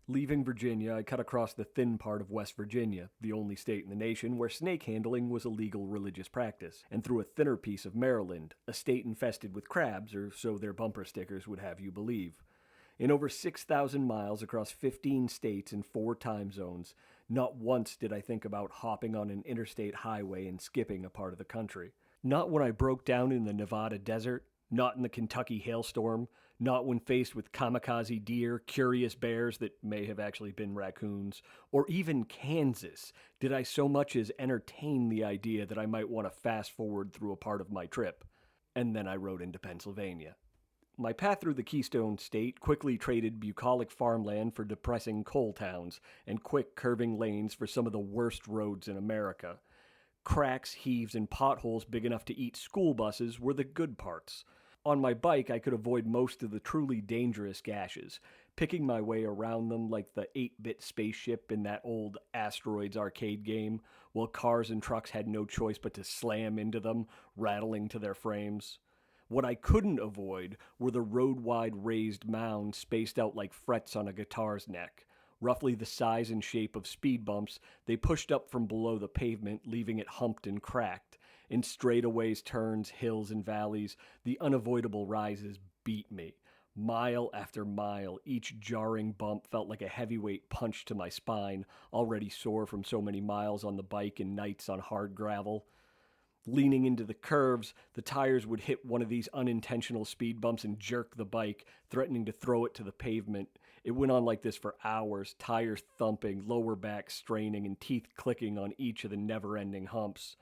Leaving Virginia, I cut across the thin part of West Virginia, the only state in the nation where snake handling was a legal religious practice, and through a thinner piece of Maryland, a state infested with crabs, or so their bumper stickers would have you believe. In over 6,000 miles across 15 states and 4 time zones, not once did I think about hopping on an interstate highway and skipping a part of the country. Not when I broke down in the Nevada desert, not in the Kentucky hailstorm, not when faced with kamikaze deer, curious bears that may have actually been raccoons, or even Kansas did I so much as entertain the idea that I might want to fast forward through a part of my trip. And then I rode into Pennsylvania. My path through the Keystone State quickly traded bucolic farmland for depressing coal towns and quick curving lanes for some of the worst roads in America. Cracks, heaves, and potholes big enough to eat school buses were the good parts. On my bike, I could avoid most of the truly dangerous gashes, picking my way around them like the 8-bit spaceship in that old Asteroids arcade game, while cars and trucks had no choice but to slam into them, rattling to their frames. What I couldn't avoid were the road-wide raised mounds spaced out like frets on a guitar's neck. Roughly the size and shape of speed bumps, they pushed up from below the pavement, leaving it humped and cracked. In straightaways, turns, hills, and valleys, the unavoidable rises beat me. Mile after mile, each jarring bump felt like a heavyweight punch to my spine, already sore from so many miles on the bike and nights on hard gravel. Leaning into the curves, the tires would hit one of these unintentional speed bumps and jerk the bike, threatening to throw it to the pavement. It went on like this for hours, tires thumping, lower back straining, and teeth clicking on each of the never-ending humps.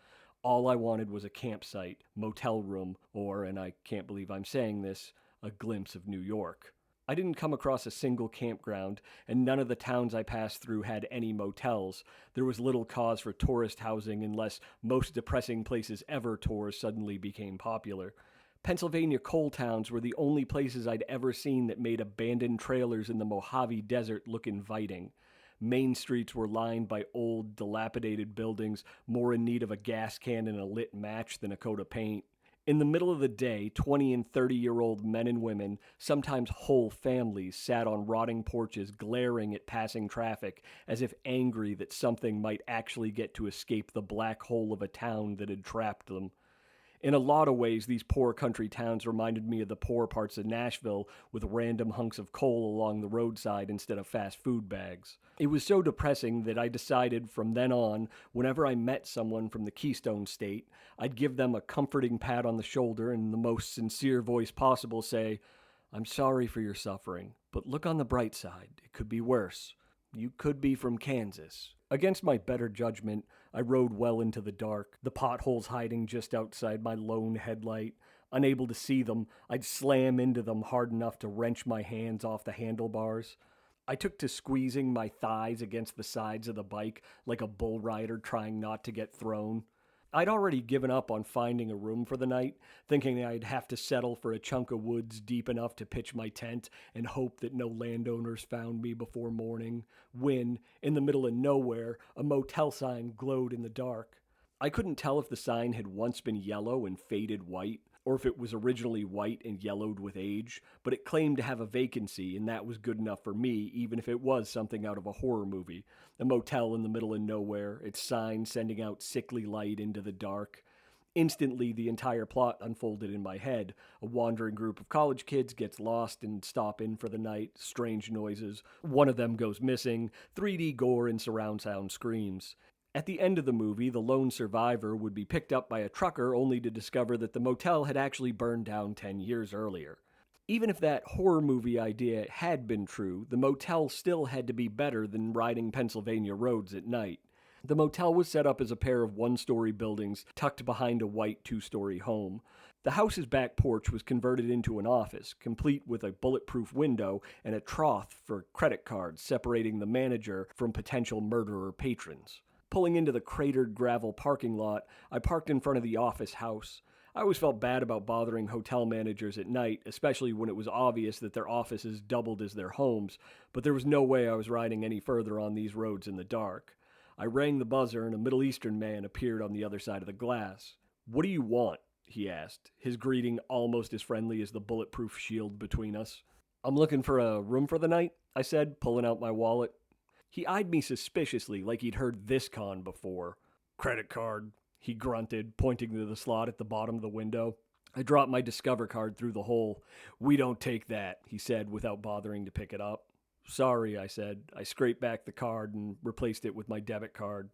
All I wanted was a campsite, motel room, or, and I can't believe I'm saying this, a glimpse of New York. I didn't come across a single campground, and none of the towns I passed through had any motels. There was little cause for tourist housing unless most depressing places ever tours suddenly became popular. Pennsylvania coal towns were the only places I'd ever seen that made abandoned trailers in the Mojave Desert look inviting. Main streets were lined by old, dilapidated buildings, more in need of a gas can and a lit match than a coat of paint. In the middle of the day, 20 and 30-year-old men and women, sometimes whole families, sat on rotting porches glaring at passing traffic as if angry that something might actually get to escape the black hole of a town that had trapped them. In a lot of ways, these poor country towns reminded me of the poor parts of Nashville with random hunks of coal along the roadside instead of fast food bags. It was so depressing that I decided from then on, whenever I met someone from the Keystone State, I'd give them a comforting pat on the shoulder and in the most sincere voice possible say, "I'm sorry for your suffering, but look on the bright side. It could be worse. You could be from Kansas." Against my better judgment, I rode well into the dark, the potholes hiding just outside my lone headlight. Unable to see them, I'd slam into them hard enough to wrench my hands off the handlebars. I took to squeezing my thighs against the sides of the bike like a bull rider trying not to get thrown. I'd already given up on finding a room for the night, thinking I'd have to settle for a chunk of woods deep enough to pitch my tent and hope that no landowners found me before morning, when, in the middle of nowhere, a motel sign glowed in the dark. I couldn't tell if the sign had once been yellow and faded white, or if it was originally white and yellowed with age, but it claimed to have a vacancy, and that was good enough for me, even if it was something out of a horror movie. A motel in the middle of nowhere, its sign sending out sickly light into the dark. Instantly, the entire plot unfolded in my head. A wandering group of college kids gets lost and stop in for the night, strange noises. One of them goes missing, 3D gore and surround sound screams. At the end of the movie, the lone survivor would be picked up by a trucker only to discover that the motel had actually burned down 10 years earlier. Even if that horror movie idea had been true, the motel still had to be better than riding Pennsylvania roads at night. The motel was set up as a pair of one-story buildings tucked behind a white two-story home. The house's back porch was converted into an office, complete with a bulletproof window and a trough for credit cards separating the manager from potential murderer patrons. Pulling into the cratered gravel parking lot, I parked in front of the office house. I always felt bad about bothering hotel managers at night, especially when it was obvious that their offices doubled as their homes, but there was no way I was riding any further on these roads in the dark. I rang the buzzer and a Middle Eastern man appeared on the other side of the glass. "What do you want?" he asked, his greeting almost as friendly as the bulletproof shield between us. I'm looking for a room for the night, I said, pulling out my wallet. He eyed me suspiciously, like he'd heard this con before. Credit card, he grunted, pointing to the slot at the bottom of the window. I dropped my Discover card through the hole. We don't take that, he said, without bothering to pick it up. Sorry, I said. I scraped back the card and replaced it with my debit card.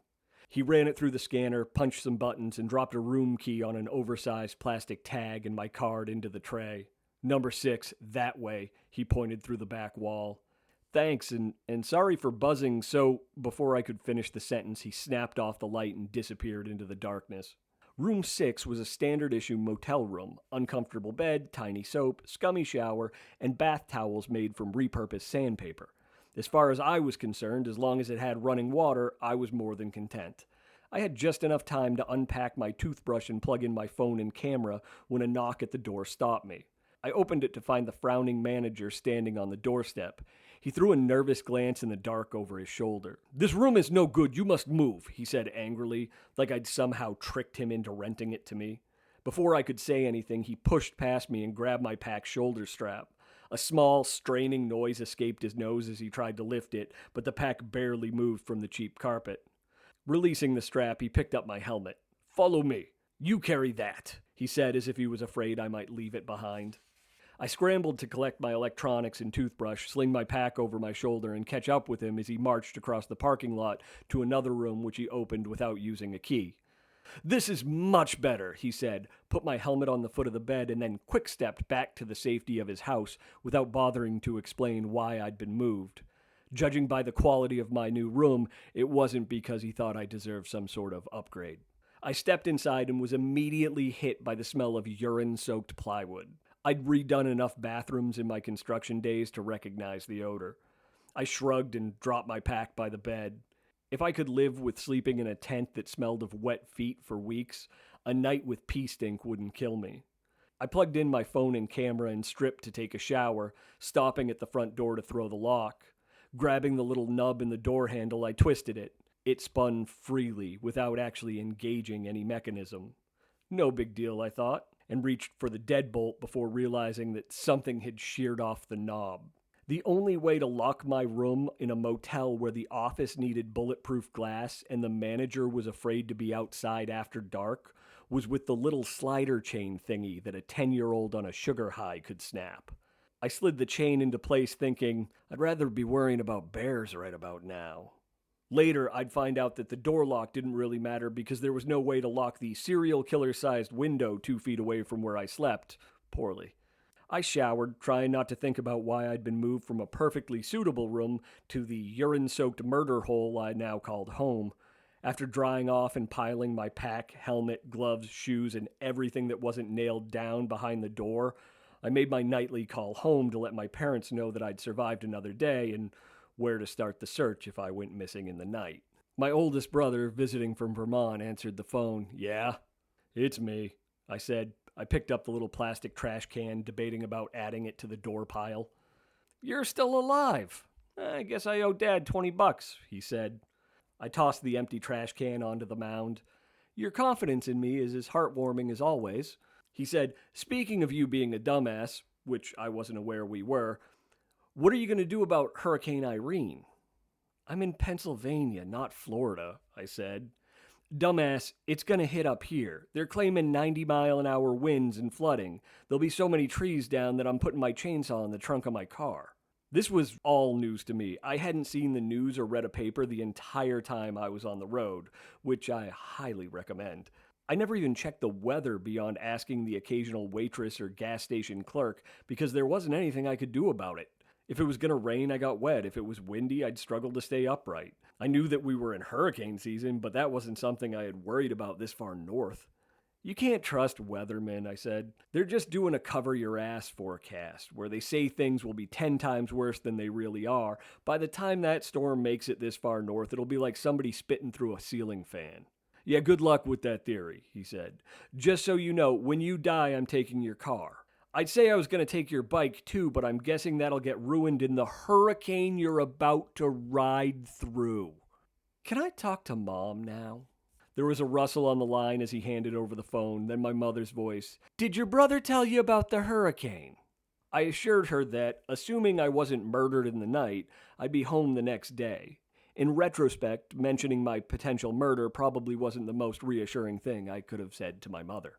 He ran it through the scanner, punched some buttons, and dropped a room key on an oversized plastic tag and my card into the tray. Number 6, that way, he pointed through the back wall. Thanks, and sorry for buzzing so. Before I could finish the sentence, he snapped off the light and disappeared into the darkness. Room 6 was a standard issue motel room. Uncomfortable bed, tiny soap, scummy shower, and bath towels made from repurposed sandpaper. As far as I was concerned, as long as it had running water, I was more than content. I had just enough time to unpack my toothbrush and plug in my phone and camera when a knock at the door stopped me. I opened it to find the frowning manager standing on the doorstep. He threw a nervous glance in the dark over his shoulder. "This room is no good, you must move," he said angrily, like I'd somehow tricked him into renting it to me. Before I could say anything, he pushed past me and grabbed my pack shoulder strap. A small, straining noise escaped his nose as he tried to lift it, but the pack barely moved from the cheap carpet. Releasing the strap, he picked up my helmet. "Follow me. You carry that," he said as if he was afraid I might leave it behind. I scrambled to collect my electronics and toothbrush, sling my pack over my shoulder, and catch up with him as he marched across the parking lot to another room which he opened without using a key. "This is much better," he said, put my helmet on the foot of the bed, and then quick-stepped back to the safety of his house without bothering to explain why I'd been moved. Judging by the quality of my new room, it wasn't because he thought I deserved some sort of upgrade. I stepped inside and was immediately hit by the smell of urine-soaked plywood. I'd redone enough bathrooms in my construction days to recognize the odor. I shrugged and dropped my pack by the bed. If I could live with sleeping in a tent that smelled of wet feet for weeks, a night with pee stink wouldn't kill me. I plugged in my phone and camera and stripped to take a shower, stopping at the front door to throw the lock. Grabbing the little nub in the door handle, I twisted it. It spun freely, without actually engaging any mechanism. No big deal, I thought, and reached for the deadbolt before realizing that something had sheared off the knob. The only way to lock my room in a motel where the office needed bulletproof glass and the manager was afraid to be outside after dark was with the little slider chain thingy that a 10-year-old on a sugar high could snap. I slid the chain into place thinking, I'd rather be worrying about bears right about now. Later, I'd find out that the door lock didn't really matter because there was no way to lock the serial killer-sized window 2 feet away from where I slept. Poorly. I showered, trying not to think about why I'd been moved from a perfectly suitable room to the urine-soaked murder hole I now called home. After drying off and piling my pack, helmet, gloves, shoes, and everything that wasn't nailed down behind the door, I made my nightly call home to let my parents know that I'd survived another day and where to start the search if I went missing in the night. My oldest brother, visiting from Vermont, answered the phone. "Yeah, it's me," I said. I picked up the little plastic trash can, debating about adding it to the door pile. "You're still alive. I guess I owe Dad $20, he said. I tossed the empty trash can onto the mound. "Your confidence in me is as heartwarming as always," he said. "Speaking of you being a dumbass," which I wasn't aware we were, "what are you going to do about Hurricane Irene?" "I'm in Pennsylvania, not Florida," I said. "Dumbass, it's going to hit up here. They're claiming 90-mile-an-hour winds and flooding. There'll be so many trees down that I'm putting my chainsaw in the trunk of my car." This was all news to me. I hadn't seen the news or read a paper the entire time I was on the road, which I highly recommend. I never even checked the weather beyond asking the occasional waitress or gas station clerk because there wasn't anything I could do about it. If it was going to rain, I got wet. If it was windy, I'd struggle to stay upright. I knew that we were in hurricane season, but that wasn't something I had worried about this far north. "You can't trust weathermen," I said. "They're just doing a cover-your-ass forecast, where they say things will be 10 times worse than they really are. By the time that storm makes it this far north, it'll be like somebody spitting through a ceiling fan." "Yeah, good luck with that theory," he said. "Just so you know, when you die, I'm taking your car. I'd say I was going to take your bike too, but I'm guessing that'll get ruined in the hurricane you're about to ride through. Can I talk to Mom now?" There was a rustle on the line as he handed over the phone, then my mother's voice. "Did your brother tell you about the hurricane?" I assured her that, assuming I wasn't murdered in the night, I'd be home the next day. In retrospect, mentioning my potential murder probably wasn't the most reassuring thing I could have said to my mother.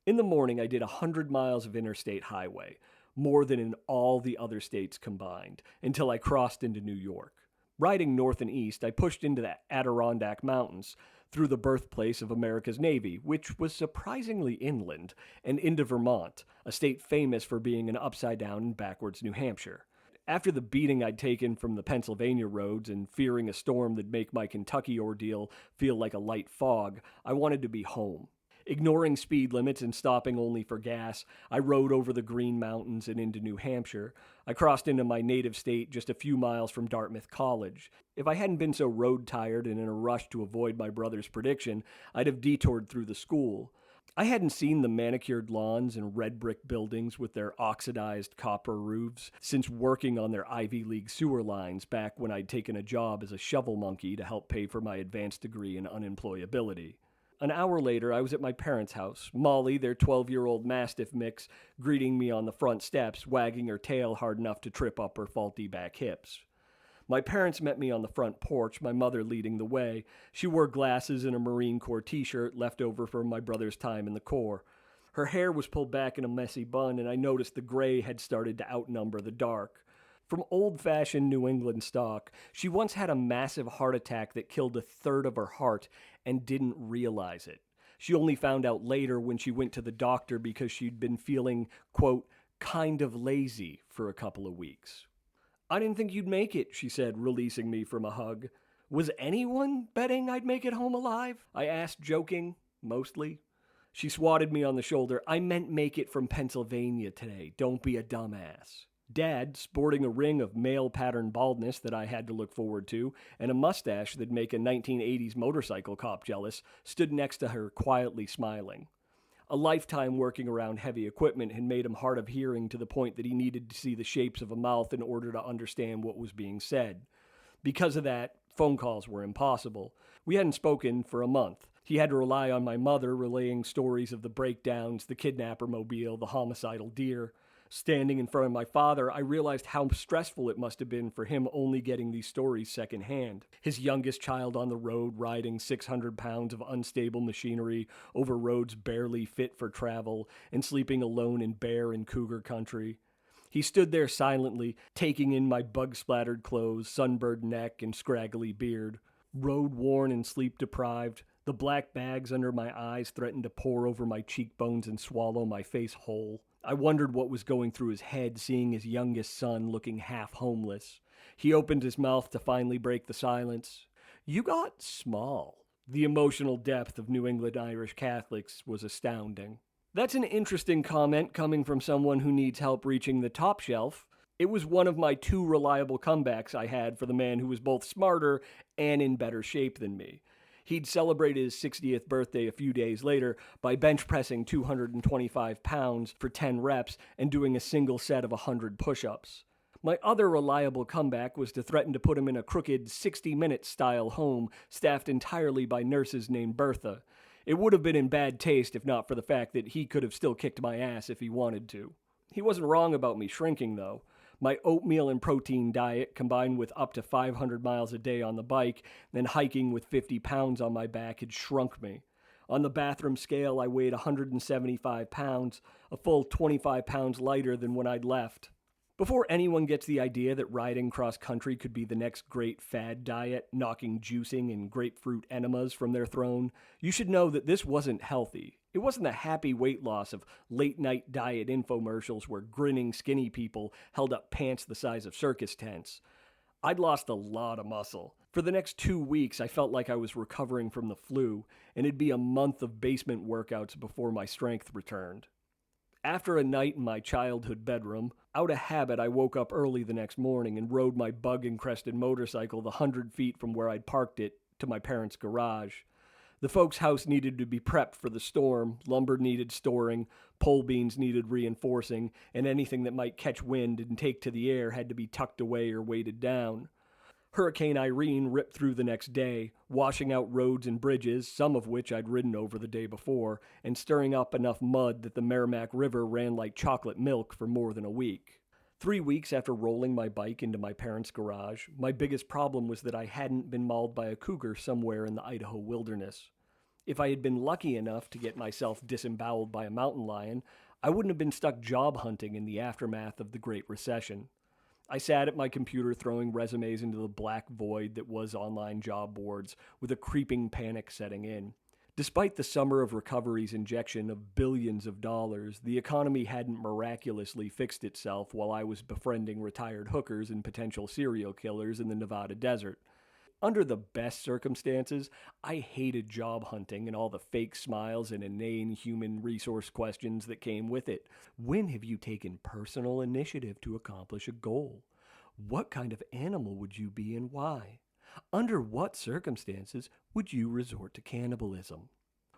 In the morning, I did 100 miles of interstate highway, more than in all the other states combined, until I crossed into New York. Riding north and east, I pushed into the Adirondack Mountains, through the birthplace of America's Navy, which was surprisingly inland, and into Vermont, a state famous for being an upside-down and backwards New Hampshire. After the beating I'd taken from the Pennsylvania roads and fearing a storm that'd make my Kentucky ordeal feel like a light fog, I wanted to be home. Ignoring speed limits and stopping only for gas, I rode over the Green Mountains and into New Hampshire. I crossed into my native state just a few miles from Dartmouth College. If I hadn't been so road-tired and in a rush to avoid my brother's prediction, I'd have detoured through the school. I hadn't seen the manicured lawns and red brick buildings with their oxidized copper roofs since working on their Ivy League sewer lines back when I'd taken a job as a shovel monkey to help pay for my advanced degree in unemployability. An hour later, I was at my parents' house, Molly, their 12-year-old Mastiff mix, greeting me on the front steps, wagging her tail hard enough to trip up her faulty back hips. My parents met me on the front porch, my mother leading the way. She wore glasses and a Marine Corps t-shirt left over from my brother's time in the Corps. Her hair was pulled back in a messy bun, and I noticed the gray had started to outnumber the dark. From old-fashioned New England stock, she once had a massive heart attack that killed a third of her heart and didn't realize it. She only found out later when she went to the doctor because she'd been feeling, quote, kind of lazy for a couple of weeks. "I didn't think you'd make it," she said, releasing me from a hug. "Was anyone betting I'd make it home alive?" I asked, joking, mostly. She swatted me on the shoulder. "I meant make it from Pennsylvania today. Don't be a dumbass." Dad, sporting a ring of male-pattern baldness that I had to look forward to, and a mustache that'd make a 1980s motorcycle cop jealous, stood next to her, quietly smiling. A lifetime working around heavy equipment had made him hard of hearing to the point that he needed to see the shapes of a mouth in order to understand what was being said. Because of that, phone calls were impossible. We hadn't spoken for a month. He had to rely on my mother relaying stories of the breakdowns, the kidnapper mobile, the homicidal deer. Standing in front of my father, I realized how stressful it must have been for him only getting these stories secondhand. His youngest child on the road riding 600 pounds of unstable machinery over roads barely fit for travel and sleeping alone in bear and cougar country. He stood there silently, taking in my bug-splattered clothes, sunburned neck, and scraggly beard. Road-worn and sleep-deprived, the black bags under my eyes threatened to pour over my cheekbones and swallow my face whole. I wondered what was going through his head, seeing his youngest son looking half homeless. He opened his mouth to finally break the silence. "You got small." The emotional depth of New England Irish Catholics was astounding. That's an interesting comment coming from someone who needs help reaching the top shelf. It was one of my 2 reliable comebacks I had for the man who was both smarter and in better shape than me. He'd celebrated his 60th birthday a few days later by bench pressing 225 pounds for 10 reps and doing a single set of 100 push-ups. My other reliable comeback was to threaten to put him in a crooked 60-minute style home staffed entirely by nurses named Bertha. It would have been in bad taste if not for the fact that he could have still kicked my ass if he wanted to. He wasn't wrong about me shrinking, though. My oatmeal and protein diet, combined with up to 500 miles a day on the bike and hiking with 50 pounds on my back, had shrunk me. On the bathroom scale, I weighed 175 pounds, a full 25 pounds lighter than when I'd left. Before anyone gets the idea that riding cross-country could be the next great fad diet, knocking juicing and grapefruit enemas from their throne, you should know that this wasn't healthy. It wasn't the happy weight loss of late-night diet infomercials where grinning skinny people held up pants the size of circus tents. I'd lost a lot of muscle. For the next 2 weeks, I felt like I was recovering from the flu, and it'd be a month of basement workouts before my strength returned. After a night in my childhood bedroom, out of habit I woke up early the next morning and rode my bug-encrusted motorcycle the 100 feet from where I'd parked it to my parents' garage. The folks' house needed to be prepped for the storm, lumber needed storing, pole beams needed reinforcing, and anything that might catch wind and take to the air had to be tucked away or weighted down. Hurricane Irene ripped through the next day, washing out roads and bridges, some of which I'd ridden over the day before, and stirring up enough mud that the Merrimack River ran like chocolate milk for more than a week. 3 weeks after rolling my bike into my parents' garage, my biggest problem was that I hadn't been mauled by a cougar somewhere in the Idaho wilderness. If I had been lucky enough to get myself disemboweled by a mountain lion, I wouldn't have been stuck job hunting in the aftermath of the Great Recession. I sat at my computer throwing resumes into the black void that was online job boards, with a creeping panic setting in. Despite the summer of recovery's injection of billions of dollars, the economy hadn't miraculously fixed itself while I was befriending retired hookers and potential serial killers in the Nevada desert. Under the best circumstances, I hated job hunting and all the fake smiles and inane human resource questions that came with it. When have you taken personal initiative to accomplish a goal? What kind of animal would you be and why? Under what circumstances would you resort to cannibalism?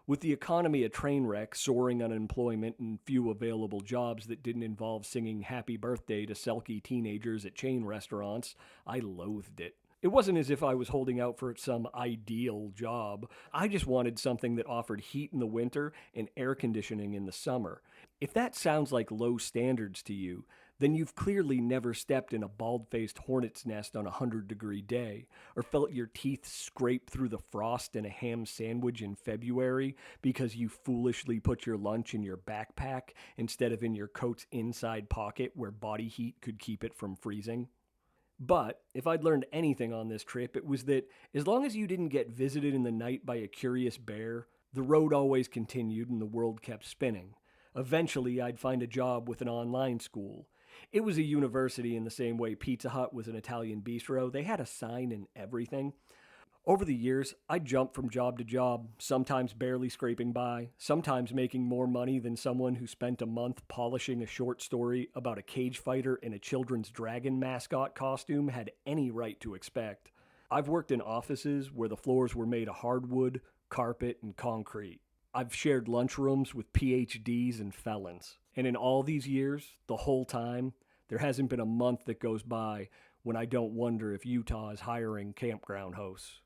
With the economy a train wreck, soaring unemployment, and few available jobs that didn't involve singing happy birthday to selkie teenagers at chain restaurants, I loathed it. It wasn't as if I was holding out for some ideal job. I just wanted something that offered heat in the winter and air conditioning in the summer. If that sounds like low standards to you, then you've clearly never stepped in a bald-faced hornet's nest on a 100-degree day, or felt your teeth scrape through the frost in a ham sandwich in February because you foolishly put your lunch in your backpack instead of in your coat's inside pocket where body heat could keep it from freezing. But if I'd learned anything on this trip, it was that as long as you didn't get visited in the night by a curious bear, the road always continued and the world kept spinning. Eventually, I'd find a job with an online school. It was a university in the same way Pizza Hut was an Italian bistro. They had a sign and everything. Over the years, I jumped from job to job, sometimes barely scraping by, sometimes making more money than someone who spent a month polishing a short story about a cage fighter in a children's dragon mascot costume had any right to expect. I've worked in offices where the floors were made of hardwood, carpet, and concrete. I've shared lunchrooms with PhDs and felons. And in all these years, the whole time, there hasn't been a month that goes by when I don't wonder if Utah is hiring campground hosts.